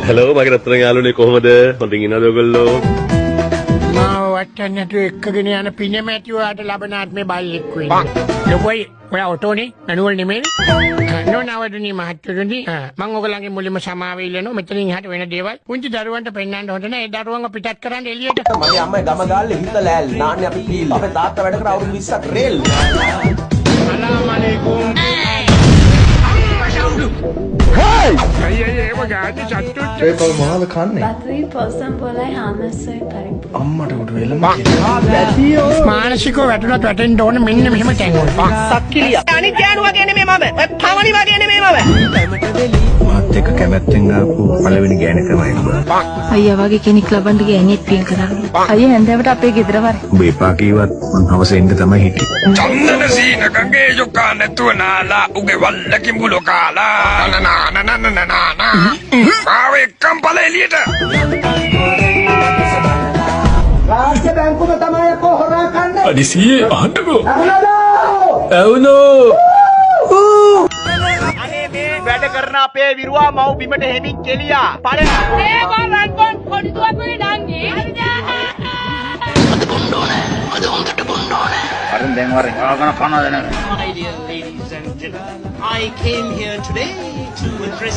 Hello මගේ රත්තරන් යාළුවනේ කොහමද? හොඳින් ඉන්නවද ඔයගොල්ලෝ? මාව වටන්නට එක්කගෙන යන පිනමැටි ඔයාට ලබන ආත්මේ බල්ලෙක් වෙන්න. ලොකෝයි ඔයා ඔටෝනේ නනුවල් නෙමෙයිනේ. නෝනවදනි මහත්තයෝනි මම ඔයගලගේ මුලින්ම සමාව ඉල්ලනවා. මෙතනින් එහාට වෙන දේවල් පුංචි දරුවන්ට පෙන්නන්න හොඳ නැහැ. ඒ දරුවන්ව පිටත් කරන්න එළියට. මගේ අම්මයි ගම ගාල්ලේ හිත ලෑල් නාන්නේ අපි පීල්. අපේ තාත්තා වැඩ කර අවුරුදු 20ක් රේල්. සලාම් අලයිකුම්. ඒකල් මොනවද කන්නේ? බතුයි පොසම් පොලයි හාමස්සයි පරිප්පු. අම්මට උඩ වෙලම මානසිකව වැටුණත් වැටෙන්න ඕනේ මෙන්න මෙහෙම තැන් වල. සක්කිලිය. අනිත් ගෑනුවා කියන්නේ මේ මම. ඔය පවණි වගේ නෙමෙයි මම. මාත් එක්ක කැමැත්තෙන් ආපු පළවෙනි ගෑණ තමයි ඔබ. අයියා වගේ කෙනෙක් ලබන්න ගෑණියෙක් පින් කරන්නේ. අයියා හැන්දෑවට අපේ ගෙදර වරේ. ඔබ එපා කීවත් මං හවස එන්න තමයි හිටියේ. චන්දන සීන ගඟේ යොකා නැතුව නාලා උගේ වල්ලකින් බුලෝ කාලා නානානානානානා ආව එක්කම් ඵල එළියට රාජ්‍ය බැංකුව තමයි කොහොරා කන්නේ. අදිසියේ අහන්නකෝ අනේ මේ වැඩ කරන අපේ විරුවා මව් බිමට හෙමින් කෙලියා. ඵලයා. අරන් දැන් වරෙන් ආගන කනද නැ My dear ladies and gentlemen, I came here today to address